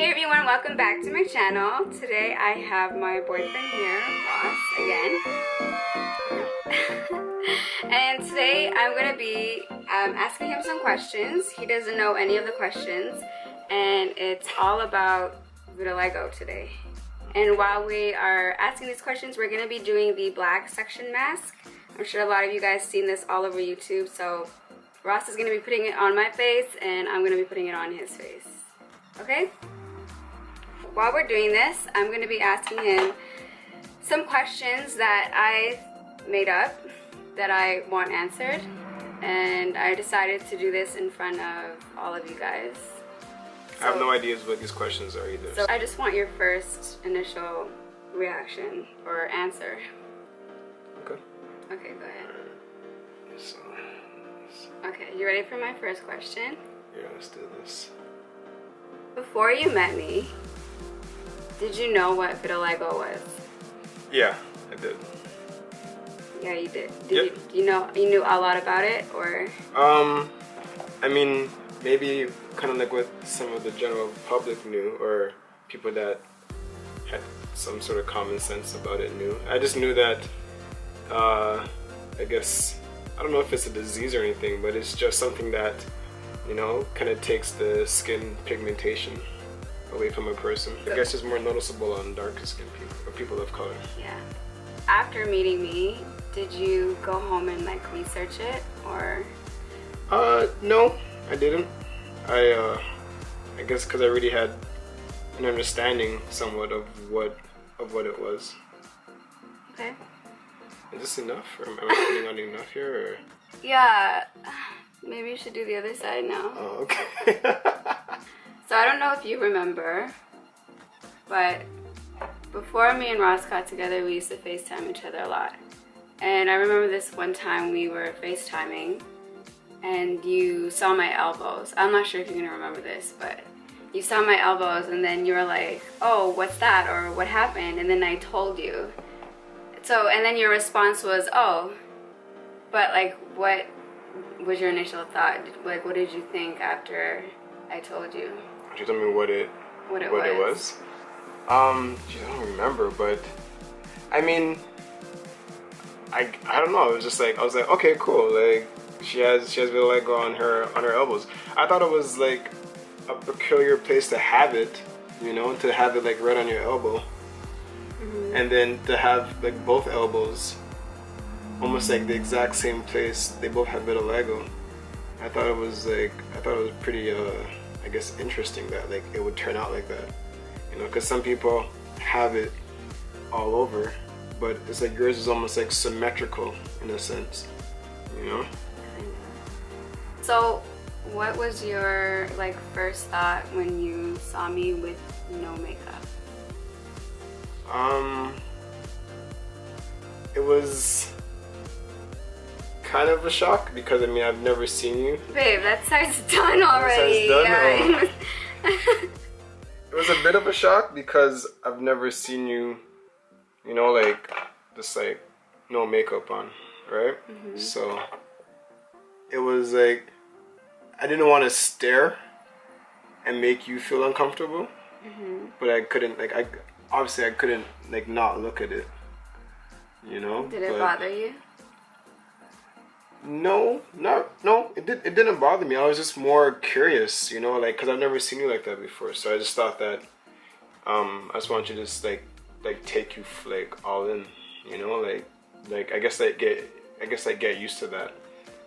Hey everyone, welcome back to my channel. Today I have my boyfriend here, Ross, again. And today I'm going to be asking him some questions. He doesn't know any of the questions, and it's all about vitiligo today. And while we are asking these questions, we're going to be doing the black suction mask. I'm sure a lot of you guys seen this all over YouTube, so Ross is going to be putting it on my face, and I'm going to be putting it on his face. Okay? While we're doing this, I'm going to be asking him some questions that I made up that I want answered, and I decided to do this in front of all of you guys. I have no ideas what these questions are either. So I just want your first initial reaction or answer. Okay. Okay, go ahead. So, Okay, you ready for my first question? yeah, let's do this. Before you met me, did you know what vitiligo was? Yeah, I did. Yeah, you did. Yep. You knew a lot about it, or? I mean, maybe kind of like what some of the general public knew, or people that had some sort of common sense about it knew. I just knew that, I guess, I don't know if it's a disease or anything, but it's just something that, you know, kind of takes the skin pigmentation away from a person. I guess it's more noticeable on darker skin people, or people of color. Yeah. After meeting me, did you go home and like research it, or? No, I didn't. I guess because I already had an understanding somewhat of what it was. Okay. Is this enough, or am I putting on enough here, or? Yeah. Maybe you should do the other side now. Oh, okay. So I don't know if you remember, but before me and Ross got together, we used to FaceTime each other a lot. And I remember this one time we were FaceTiming, and you saw my elbows. I'm not sure if you're gonna remember this, but you saw my elbows, and then you were like, oh, what's that, or what happened? And then I told you. So, and then your response was, oh, but like, what was your initial thought? Like, what did you think after I told you? You told me what it was. Geez, I don't remember, but I mean, I don't know. It was just like, I was like, okay, cool. Like she has vitiligo on her elbows. I thought it was like a peculiar place to have it, you know, to have it like right on your elbow, and then to have like both elbows almost like the exact same place. They both have vitiligo. I thought it was pretty I guess interesting that like it would turn out like that, you know, because some people have it all over, but it's like yours is almost like symmetrical in a sense, you know. So what was your like first thought when you saw me with no makeup? It was kind of a shock because I mean I've never seen you. Babe, that side's done already. Done? Oh. It was a bit of a shock because I've never seen you, you know, like just like no makeup on, right? So it was like I didn't want to stare and make you feel uncomfortable, but I couldn't like I couldn't like not look at it, you know. Did it bother you? No, it didn't bother me. I was just more curious, you know, like, because I've never seen you like that before. So I just thought that, I just want you to just, like take you, like, all in, you know, like, I guess, get used to that,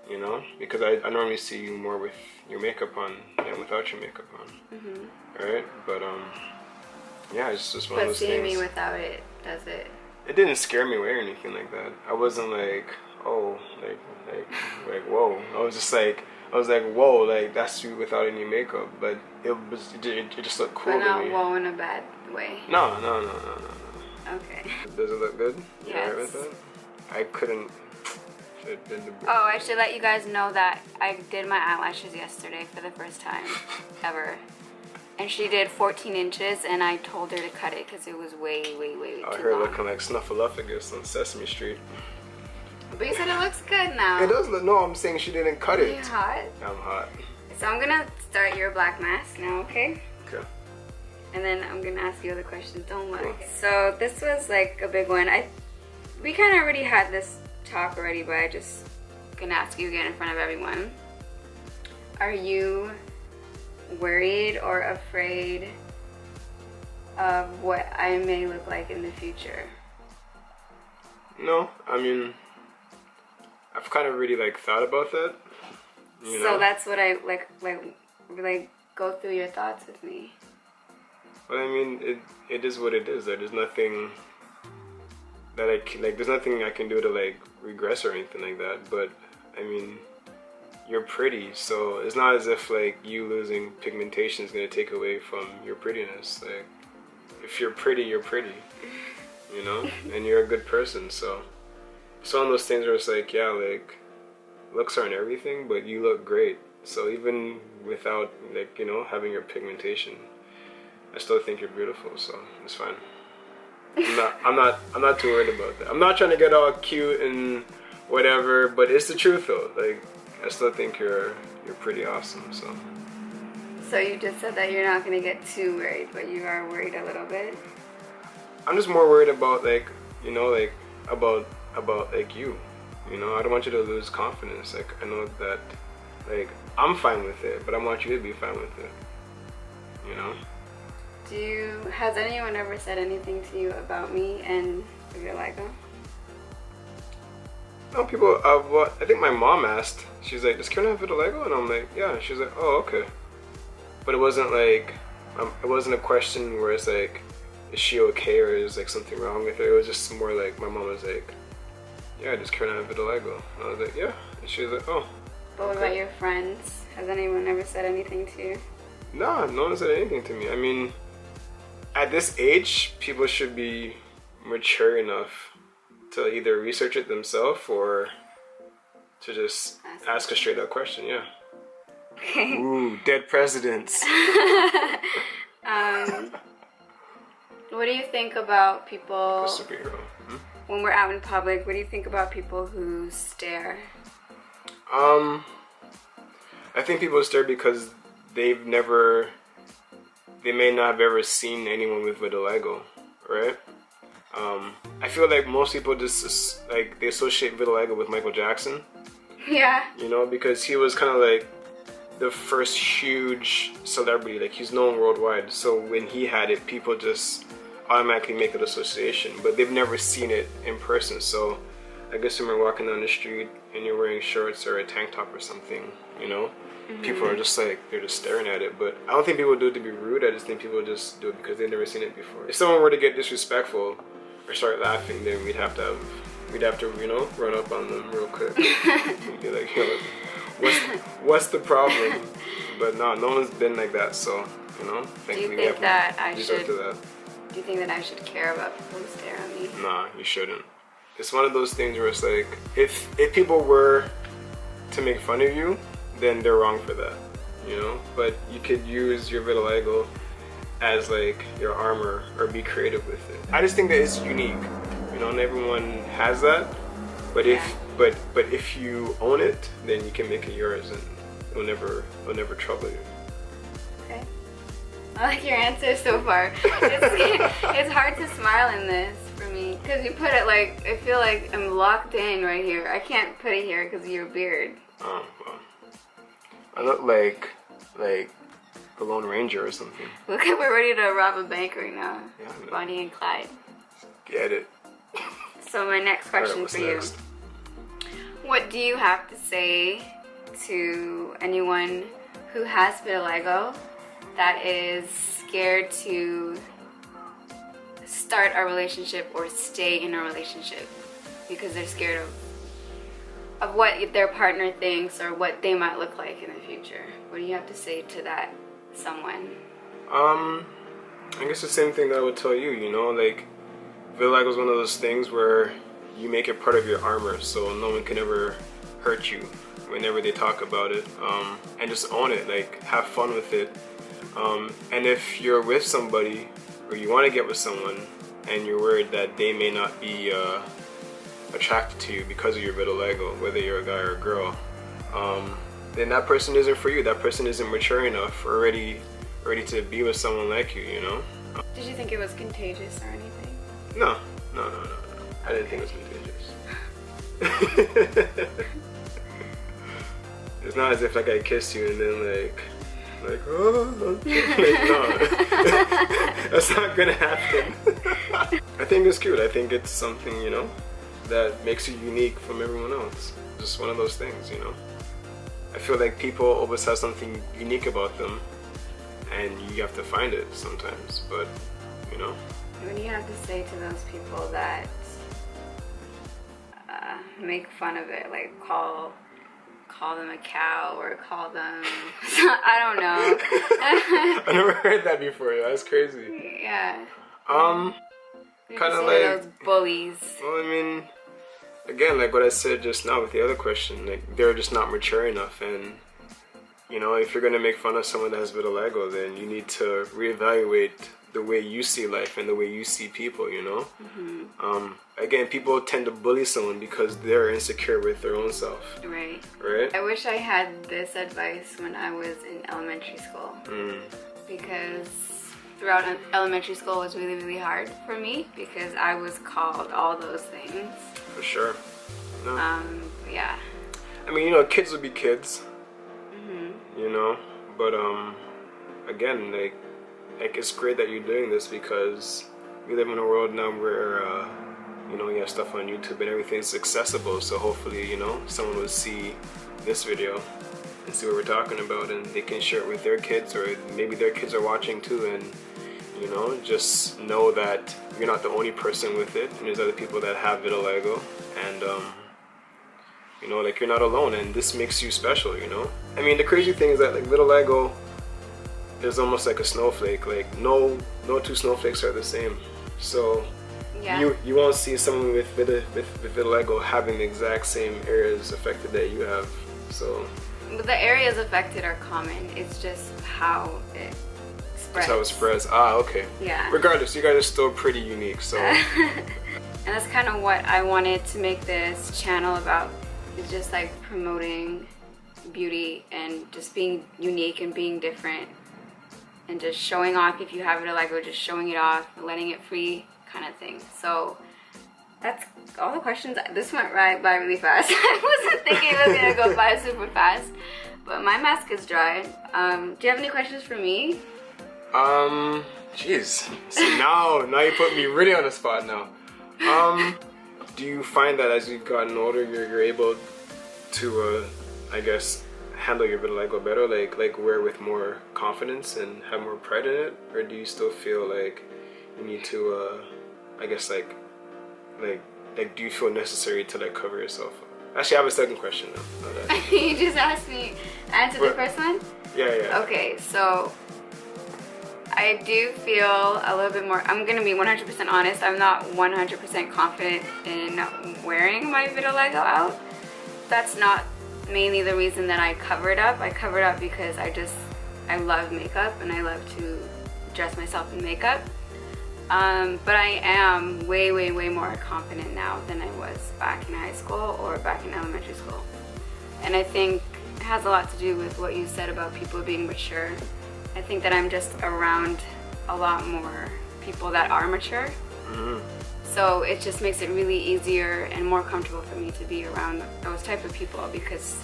you know, because I normally see you more with your makeup on than without your makeup on, right? But, yeah, it's just one of those things. But seeing me without it, does it? It didn't scare me away or anything like that. I wasn't like, oh, like whoa. I was like, whoa, like that's you without any makeup. But it just looked cool to me. But not me. whoa in a bad way. No. Okay. Does it look good? Yes. You alright with that? I couldn't. Oh, I should let you guys know that I did my eyelashes yesterday for the first time ever. And she did 14 inches, and I told her to cut it because it was way too long. Her looking like Snuffleupagus on Sesame Street. But you said it looks good now. It does look. No, I'm saying she didn't cut it. Are you hot? I'm hot. So I'm gonna start your black mask now, okay? Okay. and then I'm gonna ask you other questions. Don't worry. So this was like a big one. We kind of already had this talk already, but I just gonna ask you again in front of everyone. Are you worried or afraid of what I may look like in the future? No, I mean, I've kind of really like thought about that. You know? So that's what I like go through your thoughts with me. Well, I mean, it is what it is. There's nothing that there's nothing I can do to like regress or anything like that. But I mean, you're pretty, so it's not as if like you losing pigmentation is gonna take away from your prettiness. Like, if you're pretty, you're pretty, you know, and you're a good person. So it's one of those things where it's like, yeah, like looks aren't everything, but you look great. So even without like, you know, having your pigmentation, I still think you're beautiful. So it's fine. I'm not too worried about that. I'm not trying to get all cute and whatever, but it's the truth though. Like, I still think you're pretty awesome. So you just said that you're not gonna get too worried, but you are worried a little bit. I'm just more worried about like, you know, like about like you. You know, I don't want you to lose confidence. Like, I know that like I'm fine with it, but I want you to be fine with it. You know? Has anyone ever said anything to you about me and vitiligo? No, people, well, I think my mom asked, she's like, does Karen have vitiligo? And I'm like, yeah. She's like, oh, okay. But it wasn't like, it wasn't a question where it's like, is she okay or is like something wrong with her? It was just more like, my mom was like, yeah, does Karen have vitiligo? And I was like, yeah. And she was like, oh. But what about your friends? Has anyone ever said anything to you? No one said anything to me. I mean, at this age, people should be mature enough to either research it themselves or to just ask a straight up question, yeah. Okay. Ooh, dead presidents. What do you think about people superhero. When we're out in public? What do you think about people who stare? I think people stare because they may not have ever seen anyone with vitiligo, right? I feel like most people just like they associate vitiligo with Michael Jackson. Yeah. You know, because he was kind of like the first huge celebrity. Like, he's known worldwide. So when he had it, people just automatically make that association, but they've never seen it in person. So I guess when you're walking down the street and you're wearing shorts or a tank top or something, you know, people are just like, they're just staring at it. But I don't think people do it to be rude. I just think people just do it because they've never seen it before. If someone were to get disrespectful or start laughing, then we'd have to, you know, run up on them real quick and be like, yo, what's the problem? But no one's been like that. So, you know, thankfully do you think that I should? Do you think that I should care about people who stare at me? Nah, you shouldn't. It's one of those things where it's like, if people were to make fun of you, then they're wrong for that, you know? But you could use your vitiligo as like your armor or be creative with it. I just think that it's unique, you know, and everyone has that. But if you own it, then you can make it yours and it'll never trouble you. Okay. I like your answer so far. It's hard to smile in this for me because you put it like, I feel like I'm locked in right here. I can't put it here because of your beard. Oh, well. I look like the Lone Ranger or something. Look at, we're ready to rob a bank right now. Yeah, Bonnie and Clyde. Get it. So my next question for you. Next? What do you have to say to anyone who has vitiligo that is scared to start a relationship or stay in a relationship because they're scared of what their partner thinks or what they might look like in the future? What do you have to say to that someone? I guess the same thing that I would tell you, you know, like vitiligo is one of those things where you make it part of your armor so no one can ever hurt you whenever they talk about it, and just own it, like have fun with it. And if you're with somebody or you want to get with someone and you're worried that they may not be attracted to you because of your vitiligo, whether you're a guy or a girl, then that person isn't for you. That person isn't mature enough or ready ready to be with someone like you, you know? Did you think it was contagious or anything? No. I didn't think it was contagious. It's not as if like I kissed you and then like oh, like, no. That's not gonna happen. I think it's cute. I think it's something, you know, that makes you unique from everyone else. Just one of those things, you know. I feel like people always have something unique about them, and you have to find it sometimes. But you know, what do you have to say to those people that make fun of it, like call them a cow or call them I don't know. I never heard that before. That's crazy. Yeah. Kind of like those bullies. Well, I mean, again, like what I said just now with the other question, like they're just not mature enough, and you know, if you're gonna make fun of someone that has vitiligo, then you need to reevaluate the way you see life and the way you see people, you know? Mm-hmm. Again, people tend to bully someone because they're insecure with their own self. Right. Right? I wish I had this advice when I was in elementary school. Because throughout elementary school was really, really hard for me because I was called all those things. For sure. No. Yeah. I mean, you know, kids would be kids. Mm-hmm. You know? But, again, like it's great that you're doing this because we live in a world now where you know, you have stuff on YouTube and everything's accessible, so hopefully, you know, someone will see this video and see what we're talking about and they can share it with their kids, or maybe their kids are watching too, and you know, just know that you're not the only person with it, and there's other people that have vitiligo, and you know, like you're not alone, and this makes you special, you know? I mean, the crazy thing is that like vitiligo is almost like a snowflake. Like no two snowflakes are the same. So yeah. you won't see someone with vitiligo having the exact same areas affected that you have. So the areas affected are common. It's just how it spreads. That's how it spreads. Ah, okay. Yeah. Regardless, you guys are still pretty unique. So. And that's kind of what I wanted to make this channel about. It's just like promoting beauty and just being unique and being different. And just showing off if you have vitiligo, just showing it off, letting it free kind of thing. So that's all the questions. This went right by really fast. I wasn't thinking it was gonna go by super fast. But my mask is dried. Do you have any questions for me? Jeez. See, now you put me really on the spot now. Do you find that as you've gotten older, you're able to, I guess, handle your vitiligo better, like wear with more confidence and have more pride in it, or do you still feel like you need to I guess like do you feel necessary to like cover yourself up? Actually, I have a second question now. You just asked me answer the first one? Yeah. Okay, so I do feel a little bit more, I'm gonna be 100% honest, I'm not 100% confident in wearing my vitiligo out. That's not mainly the reason that I cover it up. I cover it up because I love makeup and I love to dress myself in makeup. But I am way more confident now than I was back in high school or back in elementary school. And I think it has a lot to do with what you said about people being mature. I think that I'm just around a lot more people that are mature. Mm-hmm. So it just makes it really easier and more comfortable for me to be around those type of people because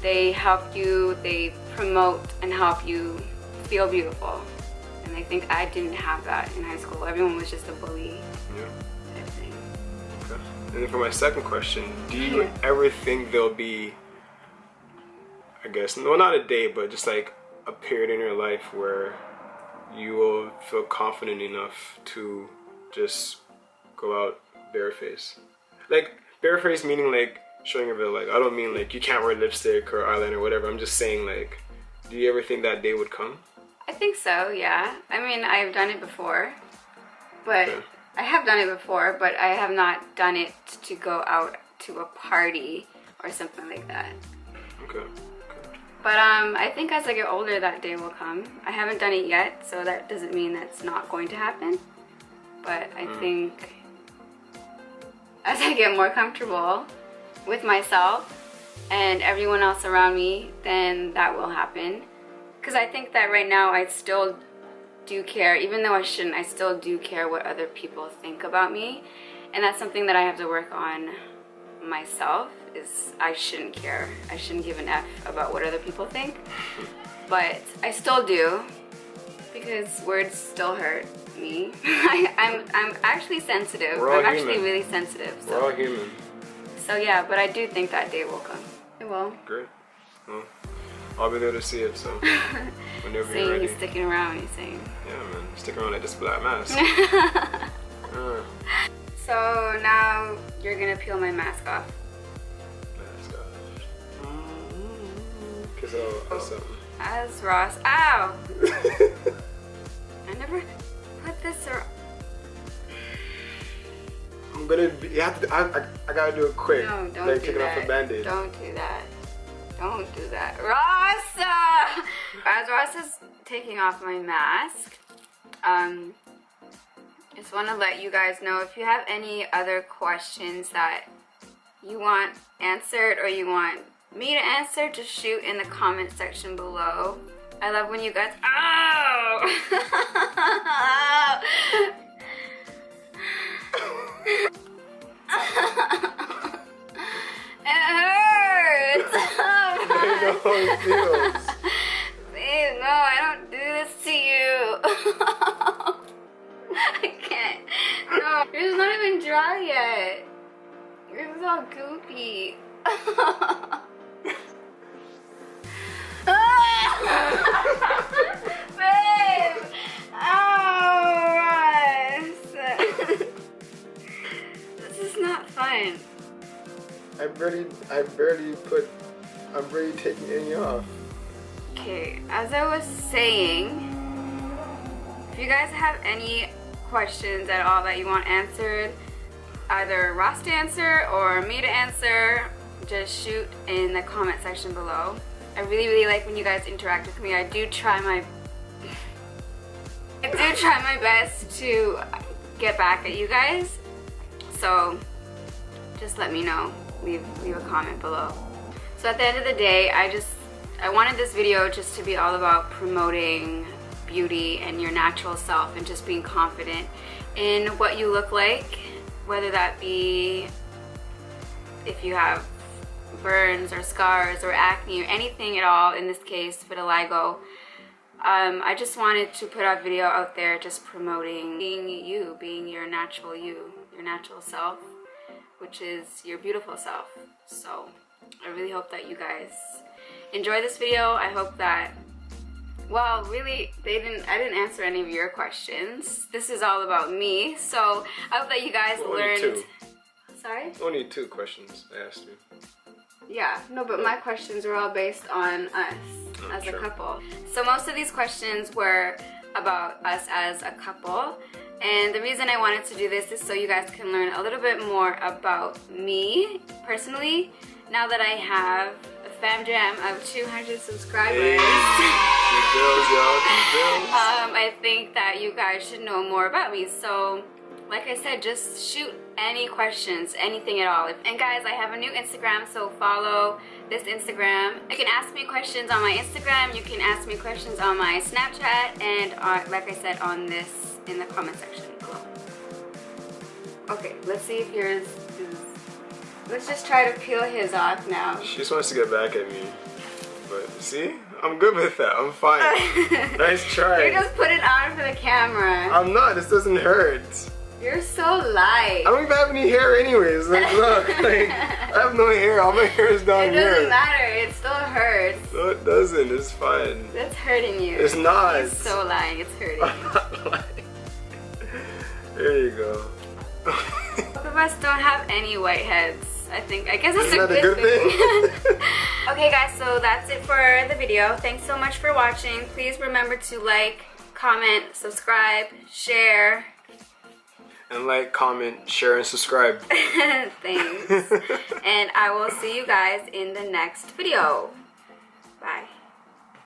they help you, they promote and help you feel beautiful. And I think I didn't have that in high school. Everyone was just a bully. Yeah. Type thing. Okay. And then for my second question, do you ever think there'll be, I guess, well, not a day, but just like a period in your life where you will feel confident enough to just go out bareface? Like bareface meaning like showing your vitiligo. I don't mean like you can't wear lipstick or eyeliner or whatever. I'm just saying, like, do you ever think that day would come? I think so, yeah. I mean, I've done it before, but okay. I have not done it to go out to a party or something like that. Okay. But I think as I get older, that day will come. I haven't done it yet, so that doesn't mean that's not going to happen. But I think as I get more comfortable with myself and everyone else around me, then that will happen. because I think that right now I still do care, even though I shouldn't, I still do care what other people think about me. And that's something that I have to work on myself, is I shouldn't care. I shouldn't give an F about what other people think. But I still do, because words still hurt me. I'm actually sensitive. I'm actually really sensitive. So. We're all human. So yeah, but I do think that day will come. It will. Great. Well, I'll be there to see it, so whenever saying you're ready. He's sticking around, he's saying. Yeah, man. Stick around like this black mask. So now you're gonna peel my mask off. Mask off. Because I'll something. As Ross. Ow! I never put this around. I'm gonna be, you have to, I gotta do it quick. No, don't like do taking that. off a band-aid. Don't do that. Don't do that. Ross! As Ross is taking off my mask, just want to let you guys know, if you have any other questions that you want answered or you want me to answer, just shoot in the comment section below. I love when you guys, ow! It hurts! I know how it feels. Please, no, I don't do this to you. I can't. No, yours is not even dry yet. Yours is all goopy. Babe! Oh, Ross. This is not fun. I'm barely taking any off. Okay, as I was saying, if you guys have any questions at all that you want answered, either Ross to answer or me to answer, just shoot in the comment section below. I really like when you guys interact with me. I do try my best to get back at you guys. So just let me know. Leave a comment below. So at the end of the day, I wanted this video just to be all about promoting beauty and your natural self and just being confident in what you look like, whether that be if you have burns or scars or acne or anything at all, in this case vitiligo. I just wanted to put a video out there just promoting being you, being your natural self, which is your beautiful self. So I really hope that you guys enjoy this video. I hope that, well, really, I didn't answer any of your questions. This is all about me, so I hope that you guys learned. Only 2. Sorry? Only 2 questions I asked you. Yeah, no, but my questions were all based on us as a couple. So most of these questions were about us as a couple. And the reason I wanted to do this is so you guys can learn a little bit more about me personally, now that I have a fam jam of 200 subscribers. I think that you guys should know more about me. So like I said, just shoot any questions, anything at all. And guys, I have a new Instagram, so follow this Instagram. You can ask me questions on my Instagram, you can ask me questions on my Snapchat, and like I said, on this in the comment section below. Okay, let's see if yours is... Let's just try to peel his off now. She just wants to get back at me. But see, I'm good with that. I'm fine. Nice try. You just put it on for the camera. I'm not. This doesn't hurt. You're so light. I don't even have any hair anyways. Like, look, like, I have no hair. All my hair is down here. It doesn't matter. It still hurts. No, it doesn't. It's fine. It's hurting you. It's not. He's so lying. It's hurting you. I'm not lying. There you go. Both of us don't have any whiteheads. I guess that's Isn't that a good thing? Okay guys, so that's it for the video. Thanks so much for watching. Please remember to like, comment, subscribe, share. And like, comment, share, and subscribe. Thanks. And I will see you guys in the next video.